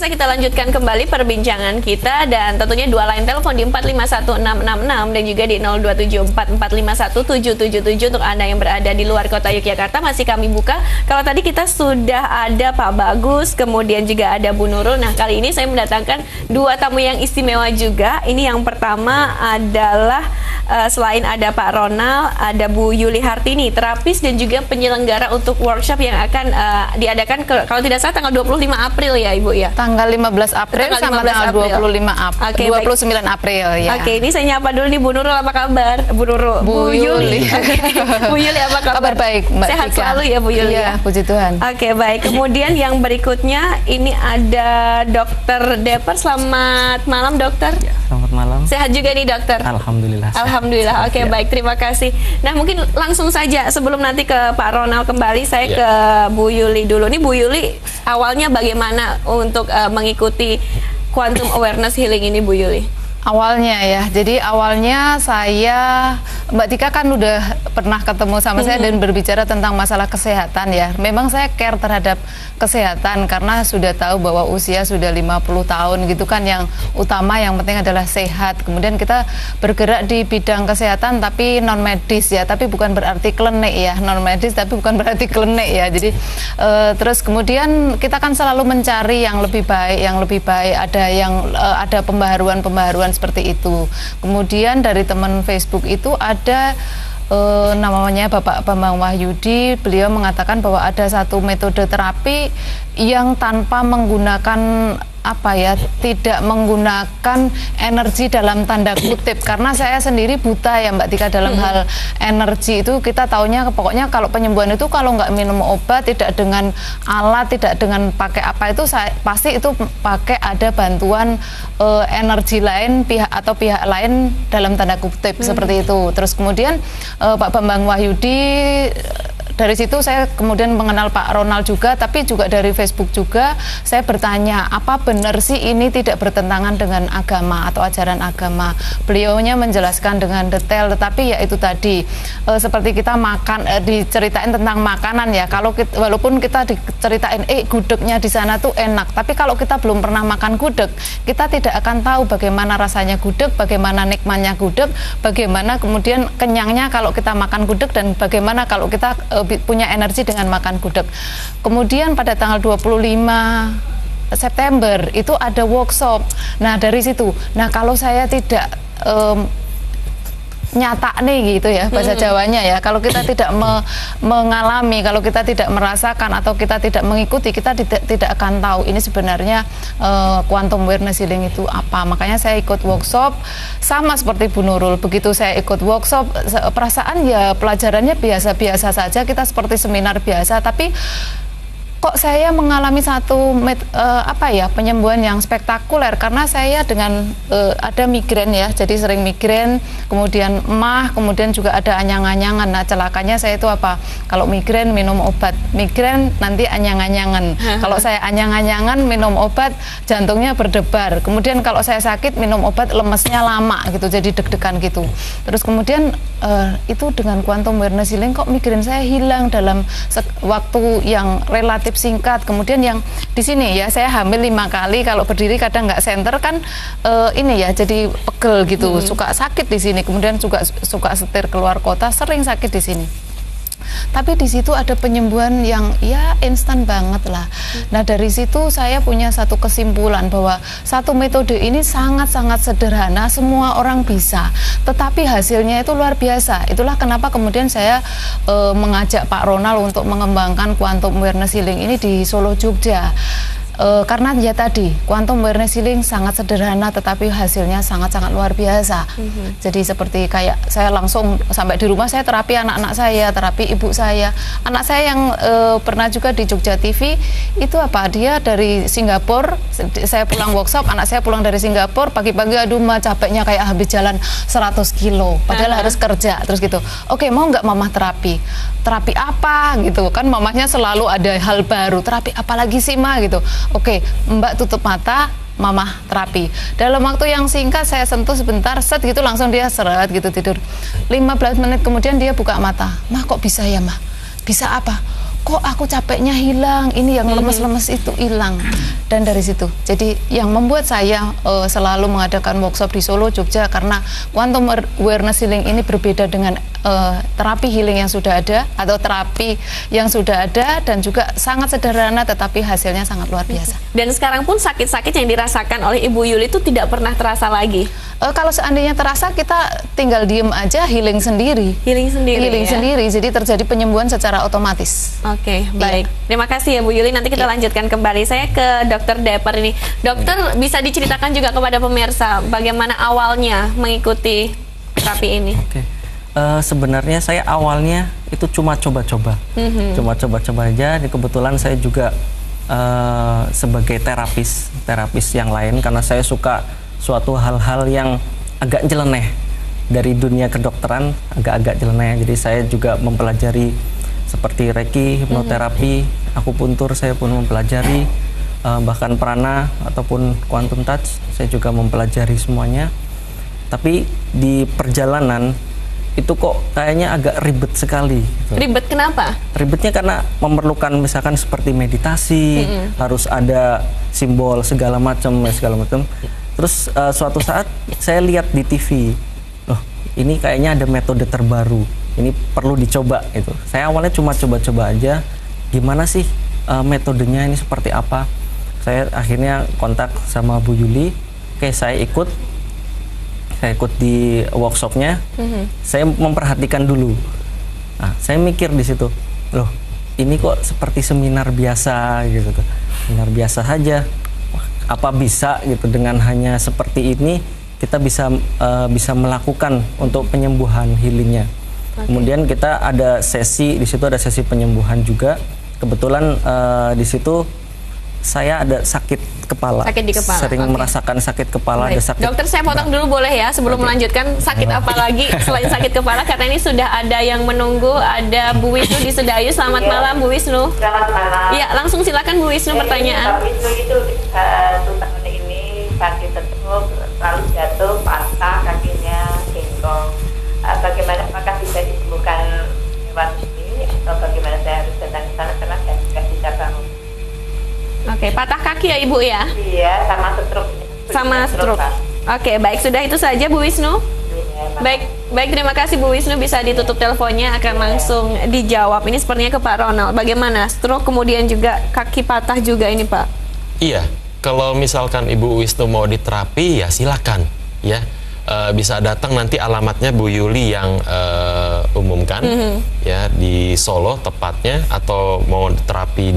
pemirsa, kita lanjutkan kembali perbincangan kita dan tentunya dua line telepon di 451666 dan juga di 02744517777 untuk Anda yang berada di luar kota Yogyakarta masih kami buka. Kalau tadi kita sudah ada Pak Bagus, kemudian juga ada Bu Nurul. Nah, kali ini saya mendatangkan dua tamu yang istimewa juga. Ini yang pertama adalah selain ada Pak Ronald, ada Bu Yuli Hartini, terapis dan juga penyelenggara untuk workshop yang akan diadakan kalau tidak salah tanggal 25 April ya Ibu ya? Tanggal 15 April sama tanggal 25 April, 29 April ya. Oke, ini saya nyapa dulu nih Bu Nurul, apa kabar? Bu Nurul, Bu Yuli. Bu Yuli apa kabar? Kabar baik, Mbak. Sehat Tika. selalu ya Bu Yuli. Iya, puji Tuhan. Oke, baik. Kemudian yang berikutnya ini ada Dokter Deper. Selamat malam Dokter. Ya, selamat malam. Sehat juga nih Dokter. Alhamdulillah. Alhamdulillah. Oke, Ya. baik. Terima kasih. Nah, mungkin langsung saja sebelum nanti ke Pak Ronald kembali, saya Ya. ke Bu Yuli dulu. Nih Bu Yuli, awalnya bagaimana untuk mengikuti Quantum Awareness Healing ini Bu Yuli? Awalnya ya, jadi awalnya saya, Mbak Tika kan udah pernah ketemu sama saya dan berbicara tentang masalah kesehatan ya. Memang saya care terhadap kesehatan karena sudah tahu bahwa usia sudah 50 tahun gitu kan, yang utama yang penting adalah sehat. Kemudian kita bergerak di bidang kesehatan tapi non medis ya, tapi bukan berarti klinik ya, non medis tapi bukan berarti klinik ya. Jadi terus kemudian kita kan selalu mencari yang lebih baik, ada pembaharuan seperti itu. Kemudian dari teman Facebook itu ada namanya Bapak Bambang Wahyudi, beliau mengatakan bahwa ada satu metode terapi yang tanpa menggunakan tidak menggunakan energi dalam tanda kutip, karena saya sendiri buta ya Mbak Tika dalam hal energi itu. Kita taunya pokoknya kalau penyembuhan itu kalau nggak minum obat, tidak dengan alat, tidak dengan pakai apa itu, pasti itu pakai ada bantuan energi lain, pihak lain dalam tanda kutip seperti itu. Terus kemudian Pak Bambang Wahyudi, dari situ saya kemudian mengenal Pak Ronald juga, tapi juga dari Facebook juga saya bertanya, apa benar sih ini tidak bertentangan dengan agama atau ajaran agama? Beliaunya menjelaskan dengan detail, tetapi ya itu tadi seperti kita makan, diceritain tentang makanan ya. Kalau walaupun kita diceritain gudegnya di sana tuh enak, tapi kalau kita belum pernah makan gudeg, kita tidak akan tahu bagaimana rasanya gudeg, bagaimana nikmatnya gudeg, bagaimana kemudian kenyangnya kalau kita makan gudeg, dan bagaimana kalau kita punya energi dengan makan gudeg. Kemudian pada tanggal 25 September itu ada workshop. Nah, dari situ. Nah, kalau saya tidak nyata nih gitu ya bahasa Jawanya ya, kalau kita tidak mengalami, kalau kita tidak merasakan atau kita tidak mengikuti, kita tidak akan tahu ini sebenarnya Quantum Awareness Healing itu apa. Makanya saya ikut workshop sama seperti Bu Nurul. Begitu saya ikut workshop, perasaan ya pelajarannya biasa-biasa saja, kita seperti seminar biasa, tapi kok saya mengalami satu penyembuhan yang spektakuler, karena saya dengan ada migrain ya, jadi sering migrain, kemudian emah, kemudian juga ada anyang-anyangan. Nah, celakanya saya itu kalau migrain minum obat migrain nanti anyang-anyangan. Kalau saya anyang-anyangan minum obat jantungnya berdebar. Kemudian kalau saya sakit minum obat lemesnya lama gitu, jadi deg-degan gitu. Terus kemudian itu dengan Quantum Awareness Healing kok migrain saya hilang dalam waktu yang relatif singkat. Kemudian yang di sini ya, saya hamil 5 kali, kalau berdiri kadang nggak senter kan, ini ya jadi pegel gitu, suka sakit di sini. Kemudian juga suka setir keluar kota, sering sakit di sini. Tapi di situ ada penyembuhan yang ya instan banget lah. Nah, dari situ saya punya satu kesimpulan bahwa satu metode ini sangat-sangat sederhana, semua orang bisa, tetapi hasilnya itu luar biasa. Itulah kenapa kemudian saya mengajak Pak Ronald untuk mengembangkan Quantum Awareness Healing ini di Solo, Jogja. Karena ya tadi Quantum Awareness Healing sangat sederhana tetapi hasilnya sangat-sangat luar biasa. Jadi seperti kayak saya langsung sampai di rumah, saya terapi anak-anak saya, terapi ibu saya. Anak saya yang pernah juga di Jogja TV itu dia dari Singapura, saya pulang workshop, anak saya pulang dari Singapura pagi-pagi, aduh mah capeknya kayak habis jalan 100 kilo padahal harus kerja. Terus gitu, oke, mau nggak mama terapi apa gitu kan, mamahnya selalu ada hal baru, terapi apa lagi sih ma gitu. Oke, Mbak tutup mata, Mama terapi. Dalam waktu yang singkat saya sentuh sebentar, set gitu langsung dia seret gitu tidur. 15 menit kemudian dia buka mata. Ma, kok bisa ya, Ma? Bisa apa? kok aku capeknya hilang, ini yang lemes-lemes itu hilang. Dan dari situ, jadi yang membuat saya selalu mengadakan workshop di Solo, Jogja, karena quantum awareness healing ini berbeda dengan terapi healing yang sudah ada atau terapi yang sudah ada, dan juga sangat sederhana tetapi hasilnya sangat luar biasa. Dan sekarang pun sakit-sakit yang dirasakan oleh Ibu Yuli itu tidak pernah terasa lagi. Kalau seandainya terasa, kita tinggal diem aja, healing sendiri. Healing sendiri. Healing sendiri, jadi terjadi penyembuhan secara otomatis. Oke, baik. Terima kasih ya Bu Yuli. Nanti kita lanjutkan kembali. Saya ke Dokter Deper ini. Dokter, bisa diceritakan juga kepada pemirsa bagaimana awalnya mengikuti terapi ini? Oke. Sebenarnya saya awalnya itu cuma coba-coba. Cuma coba-coba aja. Kebetulan saya juga sebagai terapis yang lain, karena saya suka suatu hal-hal yang agak nyeleneh dari dunia kedokteran, agak-agak nyeleneh. Jadi saya juga mempelajari seperti Reiki, hipnoterapi, akupuntur saya pun mempelajari, bahkan prana ataupun quantum touch saya juga mempelajari semuanya. Tapi di perjalanan itu kok kayaknya agak ribet sekali. Gitu. Ribet kenapa? Ribetnya karena memerlukan misalkan seperti meditasi, harus ada simbol segala macam. Terus suatu saat saya lihat di TV, loh ini kayaknya ada metode terbaru, ini perlu dicoba itu. Saya awalnya cuma coba-coba aja, gimana sih metodenya ini seperti apa. Saya akhirnya kontak sama Bu Yuli, oke saya ikut di workshopnya. Saya memperhatikan dulu. Nah, saya mikir di situ, loh ini kok seperti seminar biasa gitu, seminar biasa saja. Apa bisa gitu dengan hanya seperti ini kita bisa melakukan untuk penyembuhan healingnya. Kemudian kita ada sesi di situ, ada sesi penyembuhan juga. Kebetulan di situ saya ada sakit kepala. Sakit di kepala. Sering merasakan sakit kepala. Ada sakit. Dokter, saya potong dulu boleh ya sebelum melanjutkan. Sakit apa lagi selain sakit kepala? Karena ini sudah ada yang menunggu. Ada Bu Wisnu di Sedayu. Selamat malam Bu Wisnu. Selamat malam. Iya, langsung silakan Bu Wisnu pertanyaan. Pak Wisnu itu tahun ini sakit terus, lalu jatuh, patah kakinya, bengkok. Bagaimana, apakah bisa disembuhkan lewat ini atau bagaimana saya harus datang ke sana karena saya tidak bisa bangun? Oke, patah kaki ya Ibu ya? Iya, sama stroke. Sama stroke. Oke, baik, sudah itu saja Bu Wisnu. Baik, terima kasih Bu Wisnu, bisa ditutup teleponnya, akan langsung dijawab. Ini sepertinya ke Pak Ronald. Bagaimana stroke kemudian juga kaki patah juga ini Pak? Iya, kalau misalkan Ibu Wisnu mau diterapi ya silakan ya. Bisa datang, nanti alamatnya Bu Yuli yang umumkan ya di Solo tepatnya, atau mau terapi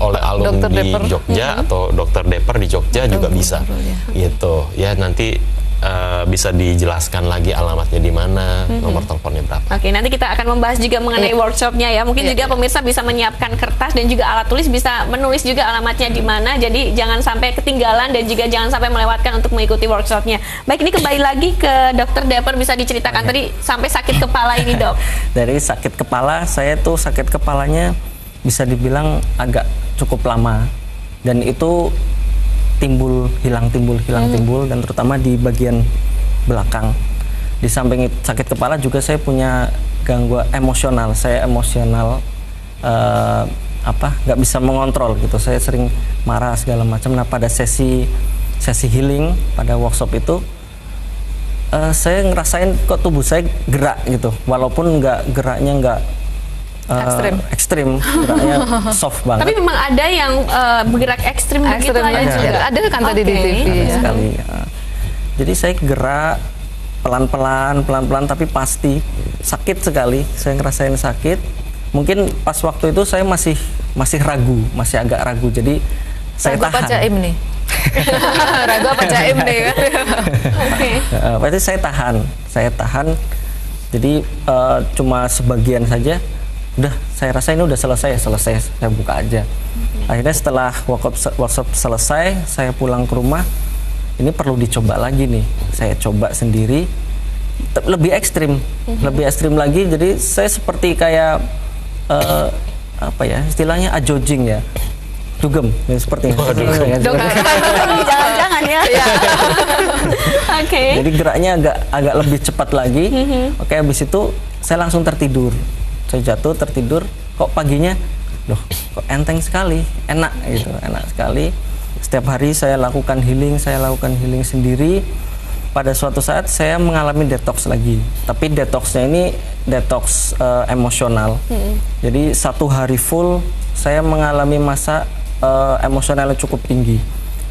oleh alum Dr. di Deper. Jogja atau Dokter Deper di Jogja juga bisa gitu ya. Nanti bisa dijelaskan lagi alamatnya di mana, nomor teleponnya berapa. Oke, nanti kita akan membahas juga mengenai workshopnya ya. Mungkin juga pemirsa bisa menyiapkan kertas dan juga alat tulis, bisa menulis juga alamatnya di mana. Jadi jangan sampai ketinggalan dan juga jangan sampai melewatkan untuk mengikuti workshopnya. Baik, ini kembali lagi ke Dokter Deper, bisa diceritakan tadi sampai sakit kepala ini Dok. Dari sakit kepala, saya tuh sakit kepalanya bisa dibilang agak cukup lama, dan itu timbul hilang, dan terutama di bagian belakang. Di samping sakit kepala juga saya punya gangguan emosional. Saya emosional nggak bisa mengontrol gitu. Saya sering marah segala macam. Nah, pada sesi healing pada workshop itu saya ngerasain kok tubuh saya gerak gitu, walaupun geraknya nggak ekstrim, geraknya soft banget. Tapi memang ada yang bergerak ekstrim begitu Ada kan tadi di TV ya. Sekali. Jadi saya gerak pelan-pelan, tapi pasti sakit sekali. Saya ngerasain sakit. Mungkin pas waktu itu saya masih ragu, masih agak ragu. Jadi saya tahan. Ragu apa jaim nih? Ragu apa jaim nih kan? Oke. Berarti saya tahan. Jadi cuma sebagian saja. Udah, saya rasa ini udah selesai, saya buka aja. Akhirnya setelah workshop selesai, saya pulang ke rumah. Ini perlu dicoba lagi nih. Saya coba sendiri, lebih ekstrim lagi. Jadi saya seperti kayak istilahnya ajojing ya, dugem, ya, seperti itu. Jangan-jangan ya. Oke. Jadi geraknya agak lebih cepat lagi. Oke, habis itu saya langsung tertidur. Saya jatuh tertidur, kok paginya, loh kok enteng sekali, enak gitu, enak sekali. Setiap hari saya lakukan healing sendiri. Pada suatu saat saya mengalami detox lagi, tapi detoxnya ini detox emosional. Jadi 1 hari full saya mengalami masa emosionalnya cukup tinggi.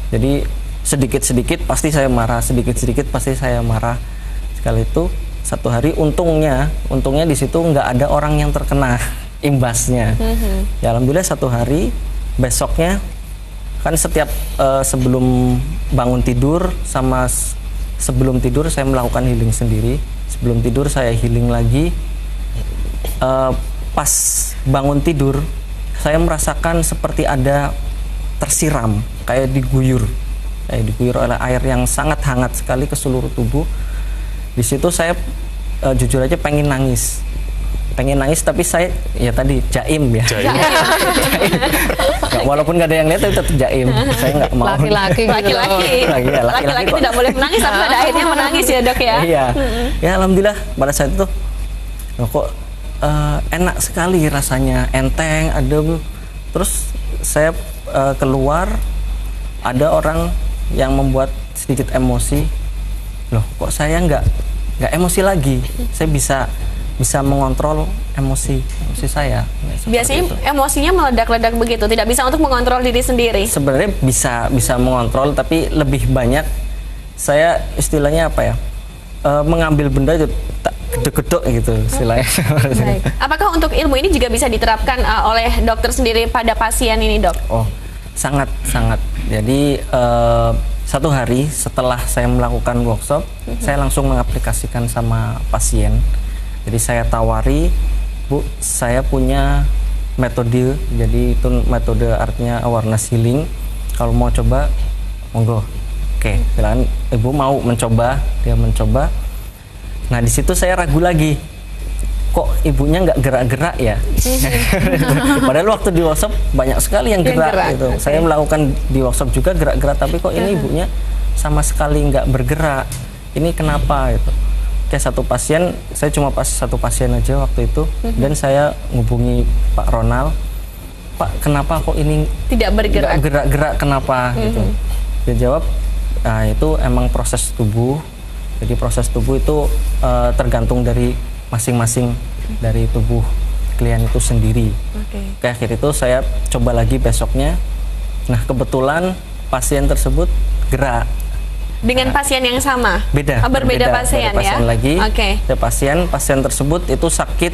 Jadi sedikit-sedikit pasti saya marah, sedikit-sedikit pasti saya marah. Sekali itu 1 hari, untungnya di situ nggak ada orang yang terkena imbasnya. Ya alhamdulillah 1 hari, besoknya kan setiap sebelum bangun tidur sama sebelum tidur saya melakukan healing sendiri. Sebelum tidur saya healing lagi. Pas bangun tidur saya merasakan seperti ada tersiram, kayak diguyur oleh air yang sangat hangat sekali ke seluruh tubuh. Di situ saya jujur aja pengen nangis, tapi saya ya tadi jaim ya. Jaim. Walaupun nggak ada yang lihat tapi tetap jaim. Saya nggak mau. Laki-laki tidak boleh menangis, tapi pada akhirnya menangis ya dok ya. Iya. Ya alhamdulillah pada saat itu kok enak sekali rasanya, enteng, adem. Terus saya keluar, ada orang yang membuat sedikit emosi. Loh kok saya nggak emosi lagi? Saya bisa mengontrol emosi saya. Biasanya itu. Emosinya meledak-ledak begitu, tidak bisa untuk mengontrol diri sendiri. Sebenarnya bisa mengontrol, tapi lebih banyak saya istilahnya apa ya, mengambil benda itu tak gedek-gedek gitu istilahnya. Baik. Apakah untuk ilmu ini juga bisa diterapkan oleh dokter sendiri pada pasien ini dok? Oh sangat. Jadi 1 hari setelah saya melakukan workshop, saya langsung mengaplikasikan sama pasien. Jadi saya tawari, Bu, saya punya metode, jadi itu metode artinya awareness healing. Kalau mau coba, monggo. Oke, silakan. Ibu mau mencoba, dia mencoba. Nah di situ saya ragu lagi, kok ibunya nggak gerak-gerak ya? Padahal waktu di workshop banyak sekali yang gerak gitu. Okay. Saya melakukan di workshop juga gerak-gerak, tapi kok ini ibunya sama sekali nggak bergerak. Ini kenapa gitu? Kayak 1 pasien, saya cuma pas 1 pasien aja waktu itu, dan saya ngubungi Pak Ronald, Pak kenapa kok ini tidak bergerak? Gerak-gerak kenapa gitu? Dia jawab, nah itu emang proses tubuh. Jadi proses tubuh itu tergantung dari masing-masing dari tubuh klien itu sendiri. Kayak akhir itu saya coba lagi besoknya. Nah kebetulan pasien tersebut gerak. Dengan pasien yang sama? Berbeda pasien ya? Lagi. Oke. Pasien tersebut itu sakit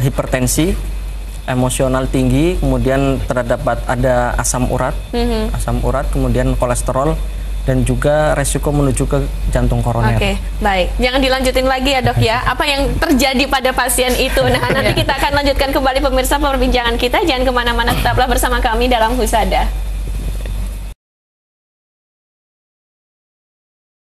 hipertensi, emosional tinggi, kemudian terdapat ada asam urat, kemudian kolesterol, dan juga resiko menuju ke jantung koroner. Oke, baik. Jangan dilanjutin lagi ya dok ya. Apa yang terjadi pada pasien itu? Nah nanti kita akan lanjutkan kembali pemirsa perbincangan kita. Jangan kemana-mana, tetaplah bersama kami dalam Husada.